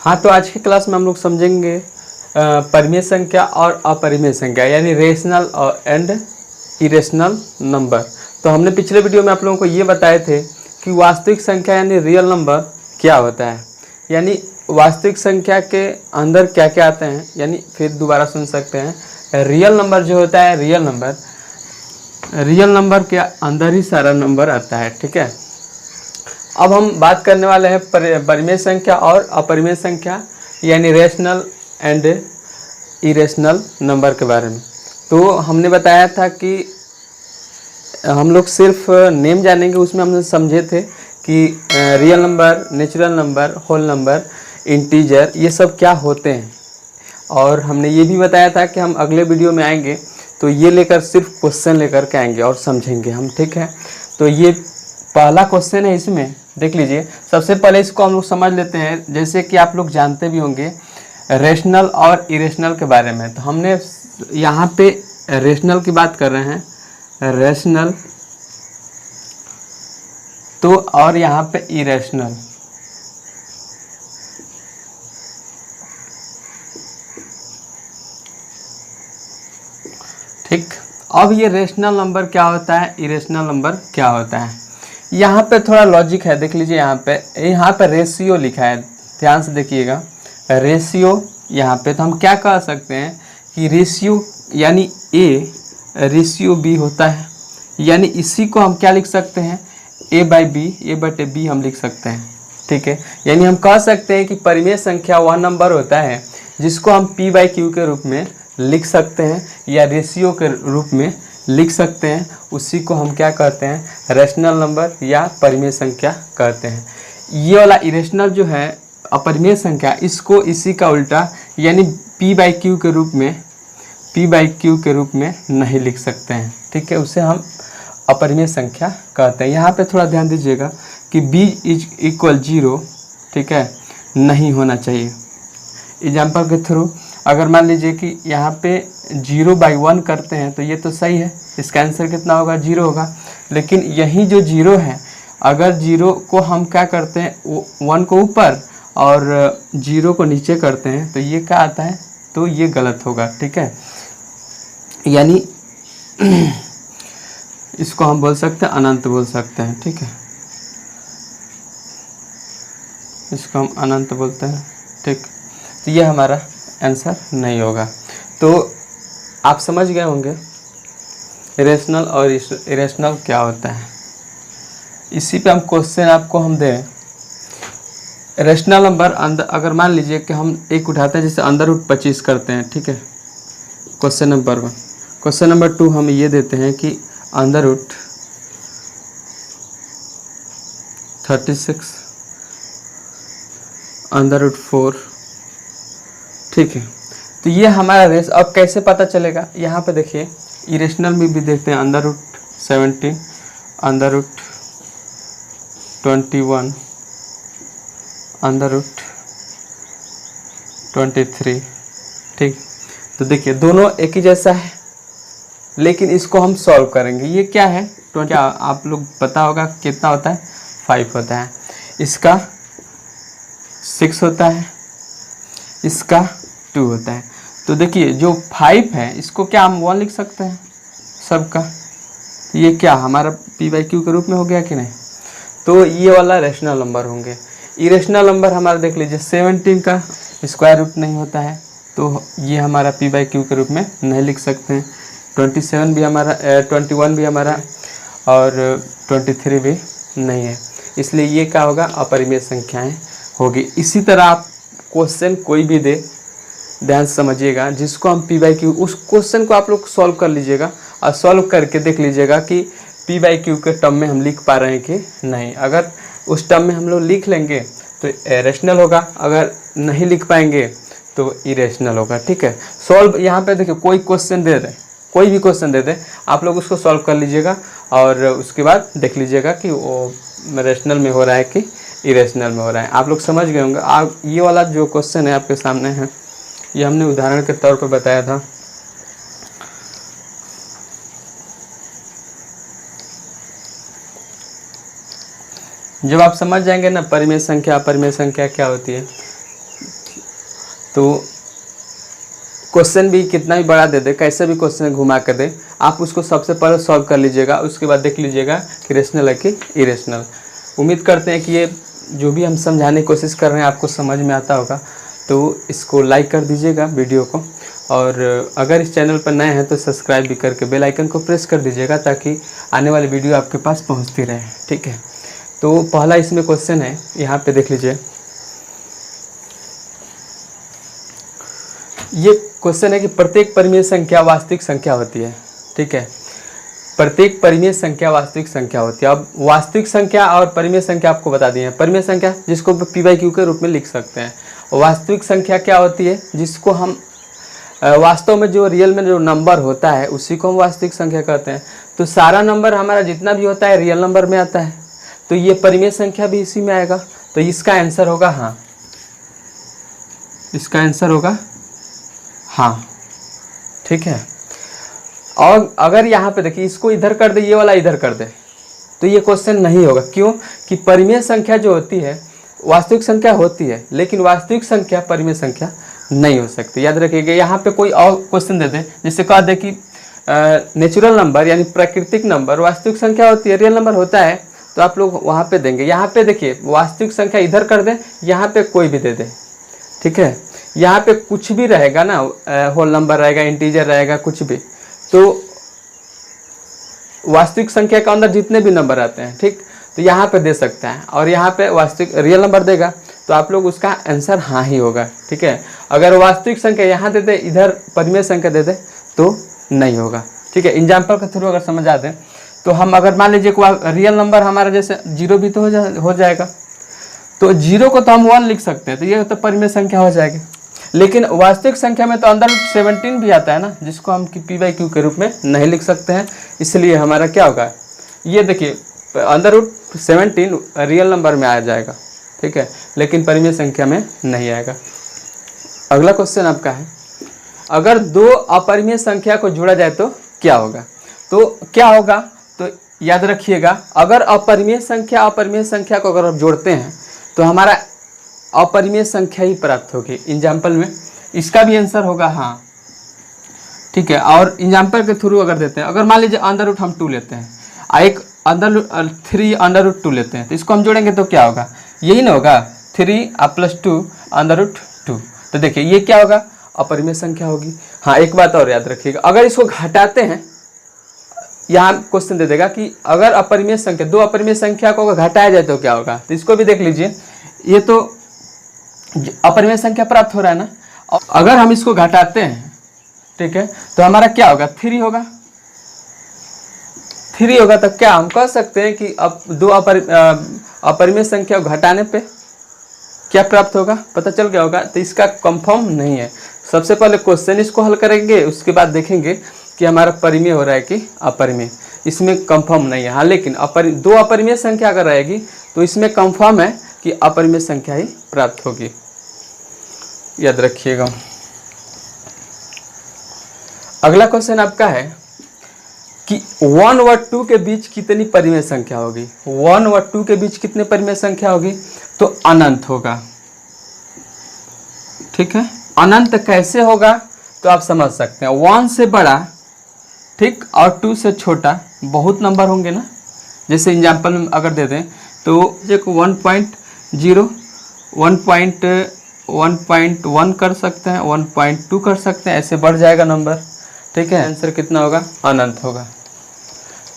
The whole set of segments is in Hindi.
हाँ, तो आज की क्लास में हम लोग समझेंगे परिमेय संख्या और अपरिमेय संख्या यानी रेशनल एंड इरेशनल नंबर। तो हमने पिछले वीडियो में आप लोगों को ये बताए थे कि वास्तविक संख्या यानी रियल नंबर क्या होता है, यानी वास्तविक संख्या के अंदर क्या क्या आते हैं, यानी फिर दोबारा सुन सकते हैं। रियल नंबर जो होता है, रियल नंबर के अंदर ही सारा नंबर आता है, ठीक है। अब हम बात करने वाले हैं परिमेय संख्या और अपरिमेय संख्या यानी रेशनल एंड इरेशनल नंबर के बारे में। तो हमने बताया था कि हम लोग सिर्फ नेम जानेंगे, उसमें हमने समझे थे कि real number, natural number, whole number, integer, ये सब क्या होते हैं। और हमने ये भी बताया था कि हम अगले वीडियो में आएंगे तो ये लेकर सिर्फ क्वेश्चन लेकर के आएंगे और समझेंगे हम, ठीक है। तो ये पहला क्वेश्चन है, इसमें देख लीजिए। सबसे पहले इसको हम लोग समझ लेते हैं। जैसे कि आप लोग जानते भी होंगे रेशनल और इरेशनल के बारे में। तो हमने यहाँ पे रेशनल की बात कर रहे हैं, रेशनल, तो और यहाँ पे इरेशनल। ठीक, अब ये रेशनल नंबर क्या होता है, इरेशनल नंबर क्या होता है, यहाँ पे थोड़ा लॉजिक है। देख लीजिए, यहाँ पे रेशियो लिखा है, ध्यान से देखिएगा। रेशियो यहाँ पे, तो हम क्या कह सकते हैं कि रेशियो यानी ए रेशियो बी होता है, यानी इसी को हम क्या लिख सकते हैं, ए बाई बी, ए बटे बी हम लिख सकते हैं, ठीक है। यानी हम कह सकते हैं कि परिमेय संख्या वह नंबर होता है जिसको हम पी बाई क्यू के रूप में लिख सकते हैं या रेशियो के रूप में लिख सकते हैं। उसी को हम क्या कहते हैं, रेशनल नंबर या परिमेय संख्या कहते हैं। ये वाला इरेशनल जो है, अपरिमेय संख्या, इसको इसी का उल्टा यानी पी बाई क्यू के रूप में नहीं लिख सकते हैं, ठीक है। उसे हम अपरिमेय संख्या कहते हैं। यहाँ पे थोड़ा ध्यान दीजिएगा कि b इज इक्वल 0, ठीक है, नहीं होना चाहिए। एग्जाम्पल के थ्रू अगर मान लीजिए कि यहाँ पे 0/1 करते हैं तो ये तो सही है, इसका आंसर कितना होगा, 0 होगा। लेकिन यही जो 0 है, अगर 0 को हम क्या करते हैं, 1 को ऊपर और 0 को नीचे करते हैं तो ये क्या आता है, तो ये गलत होगा, ठीक है। यानी इसको हम बोल सकते हैं अनंत बोल सकते हैं, ठीक है। इसको हम अनंत बोलते हैं, ठीक। तो ये हमारा आंसर नहीं होगा। तो आप समझ गए होंगे रेशनल और इरेशनल क्या होता है। इसी पे हम क्वेश्चन आपको हम दें। रेशनल नंबर अंदर, अगर मान लीजिए कि हम एक उठाते हैं, जैसे √25 करते हैं, ठीक है, क्वेश्चन नंबर 1। क्वेश्चन नंबर 2 हम ये देते हैं कि √36 √4, ठीक है। तो ये हमारा रेस। अब कैसे पता चलेगा, यहाँ पे देखिए इरेशनल में भी देखते हैं, √17 √21 √23, ठीक। तो देखिए दोनों एक ही जैसा है, लेकिन इसको हम सॉल्व करेंगे। ये क्या है, 20, आप लोग पता होगा कितना होता है, 5 होता है। इसका 6 होता है, इसका 2 होता है। तो देखिए जो 5 है इसको क्या हम 1 लिख सकते हैं सबका। ये क्या हमारा पी बाई क्यू के रूप में हो गया कि नहीं। तो ये वाला रेशनल नंबर होंगे। इरेशनल नंबर हमारा देख लीजिए, 17 का स्क्वायर रूट नहीं होता है, तो ये हमारा पी बाई क्यू के रूप में नहीं लिख सकते हैं। 21 भी हमारा और 23 भी नहीं है, इसलिए ये क्या होगा, अपरिमेय संख्याएं होगी। इसी तरह आप क्वेश्चन कोई भी दे, ध्यान से समझिएगा, जिसको हम पी बाई क्यू, उस क्वेश्चन को आप लोग सॉल्व कर लीजिएगा और सॉल्व करके देख लीजिएगा कि पी बाई क्यू के टर्म में हम लिख पा रहे हैं कि नहीं। अगर उस टर्म में हम लोग लिख लेंगे तो रेशनल होगा, अगर नहीं लिख पाएंगे तो इरेशनल होगा, ठीक है। सॉल्व यहाँ पे देखिए, कोई क्वेश्चन दे दे, कोई भी क्वेश्चन दे दे, आप लोग उसको सॉल्व कर लीजिएगा और उसके बाद देख लीजिएगा कि वो रेशनल में हो रहा है कि इरेशनल में हो रहा है। आप लोग समझ गए होंगे। आप ये वाला जो क्वेश्चन है आपके सामने है, ये हमने उदाहरण के तौर पर बताया था। जब आप समझ जाएंगे ना परिमेय संख्या अपरिमेय संख्या क्या होती है, तो क्वेश्चन भी कितना भी बड़ा दे दे, कैसे भी क्वेश्चन घुमा कर दे, आप उसको सबसे पहले सॉल्व कर लीजिएगा, उसके बाद देख लीजिएगा कि रेशनल है कि इरेशनल। उम्मीद करते हैं कि ये जो भी हम समझाने की कोशिश कर रहे हैं आपको समझ में आता होगा। तो इसको लाइक कर दीजिएगा वीडियो को, और अगर इस चैनल पर नए हैं तो सब्सक्राइब भी करके बेल आइकन को प्रेस कर दीजिएगा, ताकि आने वाली वीडियो आपके पास पहुंचती रहे। ठीक है, तो पहला इसमें क्वेश्चन है, यहाँ पे देख लीजिए। ये क्वेश्चन है कि प्रत्येक परिमेय संख्या वास्तविक संख्या होती है। ठीक है, प्रत्येक परिमेय संख्या वास्तविक संख्या होती है। अब वास्तविक संख्या और परिमेय संख्या आपको बता दी है। परिमेय संख्या जिसको p/q के रूप में लिख सकते हैं। वास्तविक संख्या क्या होती है? जिसको हम वास्तव में जो रियल में जो नंबर होता है उसी को हम वास्तविक संख्या कहते हैं। तो सारा नंबर हमारा जितना भी होता है रियल नंबर में आता है, तो ये परिमेय संख्या भी इसी में आएगा। तो इसका आंसर होगा हाँ, इसका आंसर होगा हाँ। ठीक है, और अगर यहाँ पे देखिए इसको इधर कर दे, ये वाला इधर कर दे, तो ये क्वेश्चन नहीं होगा। क्यों? कि परिमेय संख्या जो होती है वास्तविक संख्या होती है, लेकिन वास्तविक संख्या परिमेय संख्या नहीं हो सकती। याद रखिएगा। यहाँ पे कोई और क्वेश्चन दे दे, जिससे कह दे कि नेचुरल नंबर यानी प्राकृतिक नंबर वास्तविक संख्या होती है, रियल नंबर होता है, तो आप लोग वहाँ पे देंगे। यहाँ पे देखिए वास्तविक संख्या इधर कर दे, यहाँ पे कोई भी दे दे। ठीक है, यहाँ पे कुछ भी रहेगा ना, होल नंबर रहेगा, इंटीजर रहेगा, कुछ भी, तो वास्तविक संख्या के अंदर जितने भी नंबर आते हैं, ठीक, तो यहाँ पे दे सकते हैं। और यहाँ पे वास्तविक रियल नंबर देगा तो आप लोग उसका आंसर हाँ ही होगा। ठीक है, अगर वास्तविक संख्या यहाँ दे दे, इधर परिमेय संख्या दे दे, तो नहीं होगा। ठीक है, एग्जाम्पल के थ्रू अगर समझ आ दें तो हम अगर मान लीजिए रियल नंबर हमारा जैसे 0 भी तो हो जाएगा, तो 0 को तो हम 1 लिख सकते हैं, तो ये तो परिमेय संख्या हो जाएगी। लेकिन वास्तविक संख्या में तो अंदर 17 भी आता है ना, जिसको हम p/q के रूप में नहीं लिख सकते हैं। इसलिए हमारा क्या होगा, ये देखिए अंदर 17 रियल नंबर में आ जाएगा। ठीक है, लेकिन परिमेय संख्या में नहीं आएगा। अगला क्वेश्चन आपका है, अगर दो अपरिमेय संख्या को जोड़ा जाए तो क्या होगा? तो क्या होगा, तो याद रखिएगा, अगर अपरिमेय संख्या को अगर आप जोड़ते हैं तो हमारा अपरिमेय संख्या ही प्राप्त होगी। एग्जाम्पल में इसका भी आंसर होगा हाँ। ठीक है, और एग्जाम्पल के थ्रू अगर देते हैं, अगर मान लीजिए अंडर हम 2 लेते हैं, एक √3 लेते हैं, तो इसको हम जोड़ेंगे तो क्या होगा, यही ना होगा 3 + 2 √2। तो देखिए ये क्या होगा, अपरिमेय संख्या होगी। हाँ, एक बात और याद रखिएगा, अगर इसको घटाते हैं, यहाँ क्वेश्चन दे देगा कि अगर अपरिमेय संख्या, दो अपरिमेय संख्या को अगर घटाया जाए तो क्या होगा, तो इसको भी देख लीजिए, ये तो अपरिमेय संख्या प्राप्त हो रहा है ना। और अगर हम इसको घटाते हैं, ठीक है, तो हमारा क्या होगा, 3 होगा। 3 होगा, तो क्या हम कह सकते हैं कि अब दो अपरिमेय संख्या को घटाने पे क्या प्राप्त होगा, पता चल गया होगा। तो इसका कंफर्म नहीं है। सबसे पहले क्वेश्चन इसको हल करेंगे, उसके बाद देखेंगे कि हमारा परिमेय हो रहा है कि अपरिमेय। इसमें कंफर्म नहीं है। हाँ, लेकिन दो अपरिमेय संख्या अगर रहेगी तो इसमें कंफर्म है कि अपरिमेय संख्या ही प्राप्त होगी। याद रखिएगा। अगला क्वेश्चन आपका है कि 1 व 2 के बीच कितनी परिमेय संख्या होगी। 1 व 2 के बीच कितनी परिमेय संख्या होगी, तो अनंत होगा। ठीक है, अनंत कैसे होगा, तो आप समझ सकते हैं, 1 से बड़ा, ठीक, और 2 से छोटा बहुत नंबर होंगे ना। जैसे एग्जाम्पल में अगर दे दें तो 1.0, 1.1 कर सकते हैं, 1.2 कर सकते हैं, ऐसे बढ़ जाएगा नंबर। ठीक है, आंसर कितना होगा, अनंत होगा।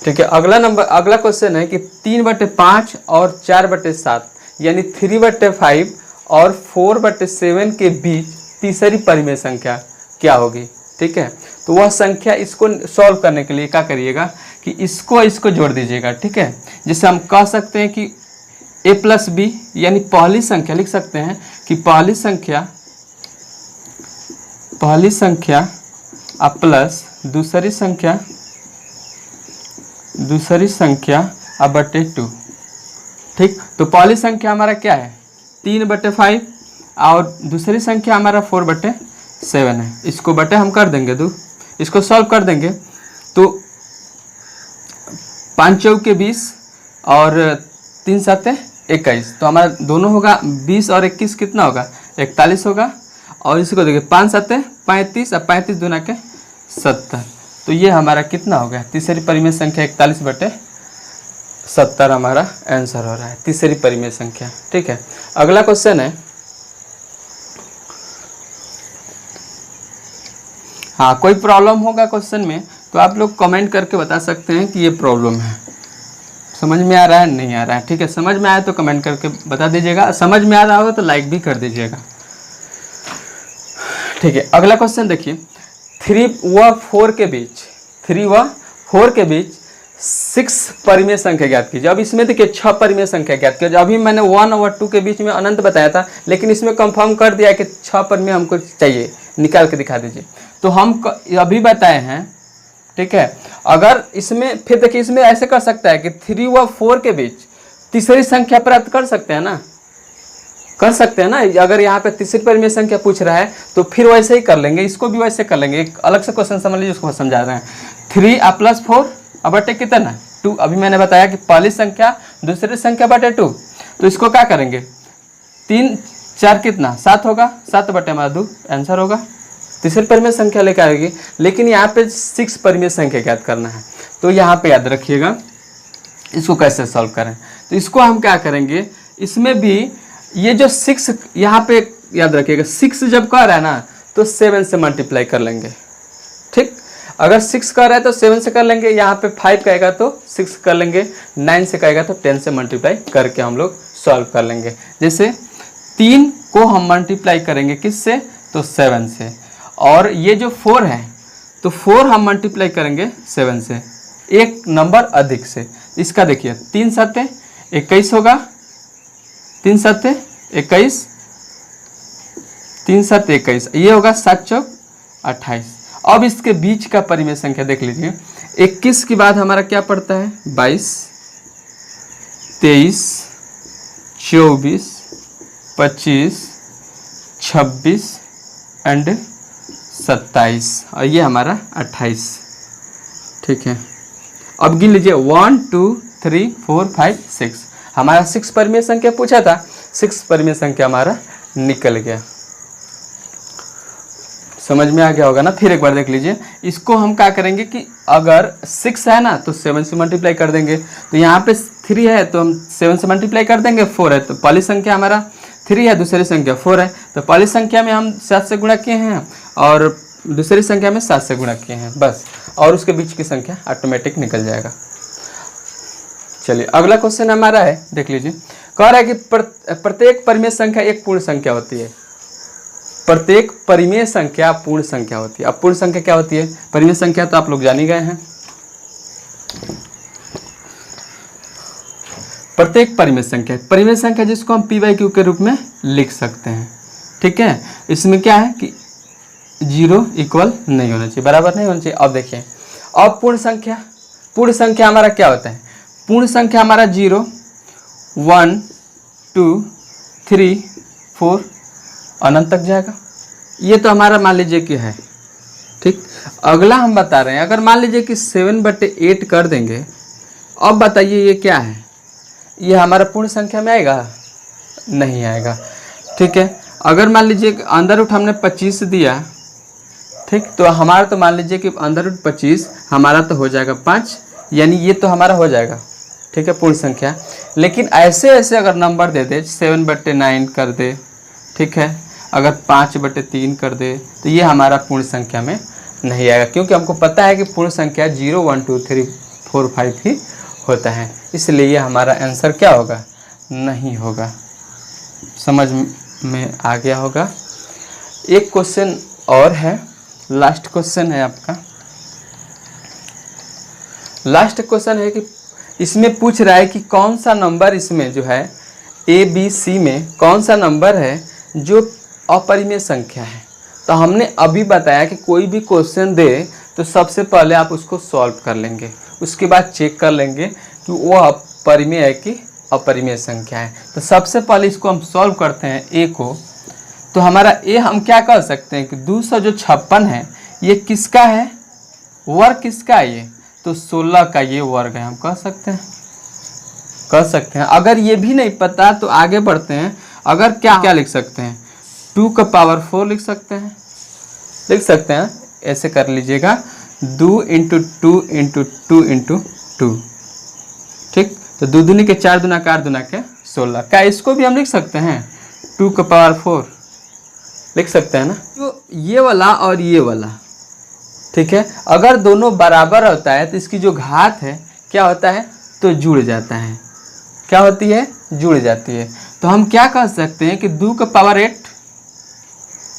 ठीक है, अगला क्वेश्चन है कि 3/5 और 4/7 यानी 3/5 और 4/7 के बीच तीसरी परिमेय संख्या क्या होगी। ठीक है, तो वह संख्या, इसको सॉल्व करने के लिए क्या करिएगा कि इसको जोड़ दीजिएगा। ठीक है, जिससे हम कह सकते हैं कि a + b यानी पहली संख्या लिख सकते हैं कि पहली संख्या प्लस दूसरी संख्या बटे 2। ठीक, तो पहली संख्या हमारा क्या है, 3/5 और दूसरी संख्या हमारा 4/7 है। इसको बटे हम कर देंगे 2, इसको सॉल्व कर देंगे तो 5 चौके 20 और 3 7 21, तो हमारा दोनों होगा 20 और 21 कितना होगा, 41 होगा। और इसको देखिए 5 7 35 और 35 दूना के 70। तो ये हमारा कितना हो गया, तीसरी परिमेय संख्या 41/70 हमारा आंसर हो रहा है, तीसरी परिमेय संख्या। ठीक है, अगला क्वेश्चन है, हाँ कोई प्रॉब्लम होगा क्वेश्चन में तो आप लोग कमेंट करके बता सकते हैं कि ये प्रॉब्लम है, समझ में आ रहा है नहीं आ रहा है। ठीक है, समझ में आया तो कमेंट करके बता दीजिएगा, समझ में आ रहा होगा तो लाइक भी कर दीजिएगा। ठीक है, अगला क्वेश्चन देखिए, 3 व 4 के बीच 6 परिमेय संख्या ज्ञात कीजिए। अब इसमें देखिए 6 परिमेय संख्या ज्ञात कीजिए। अभी मैंने 1 और 2 के बीच में अनंत बताया था, लेकिन इसमें कंफर्म कर दिया कि 6 परिमेय हमको चाहिए, निकाल के दिखा दीजिए। तो हम अभी बताए हैं, ठीक है। अगर इसमें फिर देखिए, इसमें ऐसे कर सकता है कि 3 व 4 के बीच तीसरी संख्या प्राप्त कर सकते हैं ना, कर सकते हैं ना। अगर यहाँ पे तीसरी परिमेय संख्या पूछ रहा है तो फिर वैसे ही कर लेंगे, इसको भी वैसे कर लेंगे। एक अलग से क्वेश्चन समझ लीजिए, उसको समझा रहे हैं। 3 + 4 बटे कितना 2। अभी मैंने बताया कि पहली संख्या दूसरी संख्या बटे 2। तो इसको क्या करेंगे, 3 4 कितना 7 होगा, 7 बटे हमारा 2 आंसर होगा। तीसरी परिमेय संख्या लेकर आएगी, लेकिन यहाँ पे 6 परिमेय संख्या ज्ञात करना है। तो यहाँ पे याद रखिएगा इसको कैसे सॉल्व करें। तो इसको हम क्या करेंगे, इसमें भी ये जो 6 यहाँ पे याद रखिएगा, 6 जब कर रहा है ना तो 7 से मल्टीप्लाई कर लेंगे। ठीक, अगर 6 कर रहा है तो 7 से कर लेंगे, यहाँ पे 5 कहेगा तो 6 कर लेंगे, 9 से कहेगा तो 10 से मल्टीप्लाई करके हम लोग सॉल्व कर लेंगे। जैसे 3 को हम मल्टीप्लाई करेंगे किससे, तो 7 से, और ये जो 4 है तो 4 हम मल्टीप्लाई करेंगे 7 से, एक नंबर अधिक से। इसका देखिए 3 7 21 होगा, 3 7 21, 3 7 21, ये होगा 7 चौक 28। अब इसके बीच का परिमेय संख्या देख लीजिए, 21 के बाद हमारा क्या पड़ता है, 22 23 24 25 26 एंड 27, और ये हमारा 28। ठीक है, अब गिन लीजिए 1 2 3 4 5 6, हमारा 6 परिमेय संख्या पूछा था, 6 परिमेय संख्या हमारा निकल गया। समझ में आ गया होगा ना। फिर एक बार देख लीजिए, इसको हम क्या करेंगे कि अगर 6 है ना तो 7 से मल्टीप्लाई कर देंगे। तो यहाँ पे 3 है तो हम 7 से मल्टीप्लाई कर देंगे। 4 है तो पहली संख्या हमारा 3 है, दूसरी संख्या 4 है, तो पहली संख्या में हम 7 से गुणा किए हैं और दूसरी संख्या में 7 से गुणा किए हैं, बस, और उसके बीच की संख्या ऑटोमेटिक निकल जाएगा। चलिए अगला क्वेश्चन हमारा है, देख लीजिए, कह रहा है कि प्रत्येक परिमेय संख्या एक पूर्ण संख्या होती है। प्रत्येक परिमेय संख्या पूर्ण संख्या होती है। अब पूर्ण संख्या क्या होती है, परिमेय संख्या तो आप लोग जान ही गए हैं। प्रत्येक परिमेय संख्या जिसको हम p/q के रूप में लिख सकते हैं। ठीक है, इसमें क्या है कि 0 इक्वल नहीं होना चाहिए, बराबर नहीं होना चाहिए। अब देखिए, अब पूर्ण संख्या हमारा क्या होता है, पूर्ण संख्या हमारा 0 1 2 3 4 अनंत तक जाएगा। ये तो हमारा मान लीजिए कि है। ठीक, अगला हम बता रहे हैं, अगर मान लीजिए कि 7/8 कर देंगे, अब बताइए ये क्या है, ये हमारा पूर्ण संख्या में आएगा, नहीं आएगा। ठीक है, अगर मान लीजिए कि अंदर रूट हमने 25 दिया, ठीक, तो हमारा तो मान लीजिए कि अंदर रूट 25 हमारा तो हो जाएगा 5, यानी ये तो हमारा हो जाएगा। ठीक है, पूर्ण संख्या। लेकिन ऐसे ऐसे अगर नंबर दे दे, 7/9 कर दे, ठीक है, अगर 5/3 कर दे, तो ये हमारा पूर्ण संख्या में नहीं आएगा, क्योंकि हमको पता है कि पूर्ण संख्या 0 1 2 3 4 5 ही होता है, इसलिए ये हमारा आंसर क्या होगा, नहीं होगा। समझ में आ गया होगा। एक क्वेश्चन और है, लास्ट क्वेश्चन है आपका। लास्ट क्वेश्चन है कि इसमें पूछ रहा है कि कौन सा नंबर इसमें जो है ABC में कौन सा नंबर है जो अपरिमेय संख्या है। तो हमने अभी बताया कि कोई भी क्वेश्चन दे तो सबसे पहले आप उसको सॉल्व कर लेंगे, उसके बाद चेक कर लेंगे कि वो परिमेय है कि अपरिमेय संख्या है। तो सबसे पहले इसको हम सॉल्व करते हैं ए को। तो हमारा ए हम क्या कर सकते हैं कि 256 है, ये किसका है, वर्ग किसका है, ये तो 16 का ये वर्ग है, हम कह सकते हैं। अगर ये भी नहीं पता तो आगे बढ़ते हैं। अगर क्या लिख सकते हैं, 2 का पावर 4 लिख सकते हैं, ऐसे कर लीजिएगा, 2 इंटू 2 इंटू 2 इंटू 2, ठीक। तो 2 दूनी के 4 दूना के 8 दूना के 16। क्या इसको भी हम लिख सकते हैं 2 का पावर 4 लिख सकते हैं ना। तो ये वाला और ये वाला, ठीक है, अगर दोनों बराबर होता है तो इसकी जो घात है क्या होता है, तो जुड़ जाता है। क्या होती है, जुड़ जाती है। तो हम क्या कह सकते हैं कि 2 का पावर 8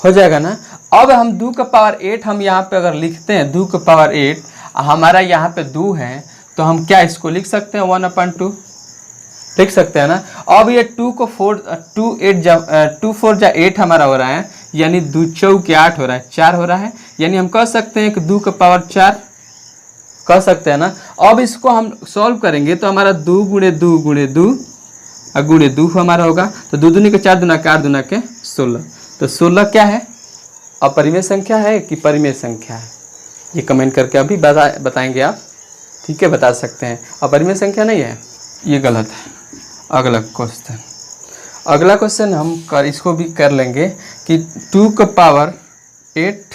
हो जाएगा ना। अब हम 2 का पावर 8 हम यहाँ पे अगर लिखते हैं 2 का पावर 8, हमारा यहाँ पे 2 है, तो हम क्या इसको लिख सकते हैं 1/2 लिख सकते हैं ना। अब ये 2 को 2 4 जा 8 हमारा हो रहा है, यानी 2 चौके 8 हो रहा है, 4 हो रहा है, यानी हम कह सकते हैं कि 2 का पावर 4 कह सकते हैं ना। अब इसको हम सॉल्व करेंगे तो हमारा 2 गुणे 2 गुणे 2 और गुणे 2 हमारा होगा। तो 2 दूनी के 4 दूना के 8 दूना के 16। तो 16 क्या है, अपरिमेय संख्या है कि परिमेय संख्या है, ये कमेंट करके अभी बताएंगे आप, ठीक है, बता सकते हैं। अपरिमेय संख्या नहीं है, ये गलत है। अगला क्वेश्चन हम इसको भी कर लेंगे कि 2 का पावर 8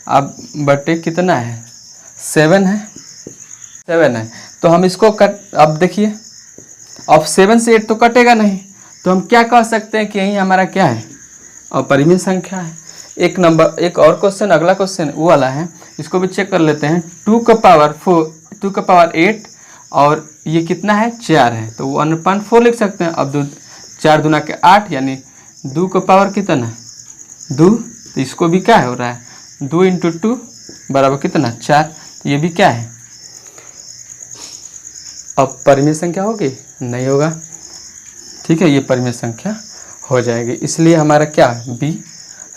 अब बटे कितना है, 7 है। तो हम इसको अब देखिए, अब 7 से 8 तो कटेगा नहीं, तो हम क्या कह सकते हैं कि यही हमारा क्या है, अपरिमेय संख्या है। एक और क्वेश्चन, अगला क्वेश्चन वो वाला है, इसको भी चेक कर लेते हैं। 2 का पावर 8 और ये कितना है, 4 है, तो 1/4 लिख सकते हैं। अब 4 दूना के 8, यानी 2 का पावर कितना, 2, तो इसको भी क्या हो रहा है, 2 इंटू 2 बराबर कितना, 4। तो ये भी क्या है, अब परिमेय संख्या होगी, नहीं होगा, ठीक है, ये परिमेय संख्या हो जाएगी, इसलिए हमारा क्या बी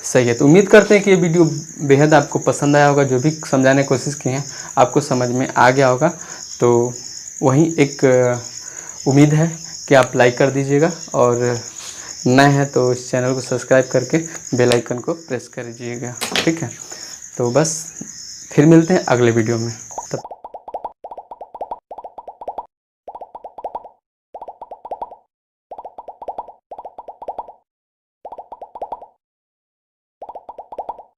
सही है। तो उम्मीद करते हैं कि ये वीडियो बेहद आपको पसंद आया होगा, जो भी समझाने की कोशिश की है आपको समझ में आ गया होगा। तो वहीं एक उम्मीद है कि आप लाइक कर दीजिएगा, और नए हैं तो इस चैनल को सब्सक्राइब करके बेल आइकन को प्रेस कर दीजिएगा, ठीक है। तो बस फिर मिलते हैं अगले वीडियो में।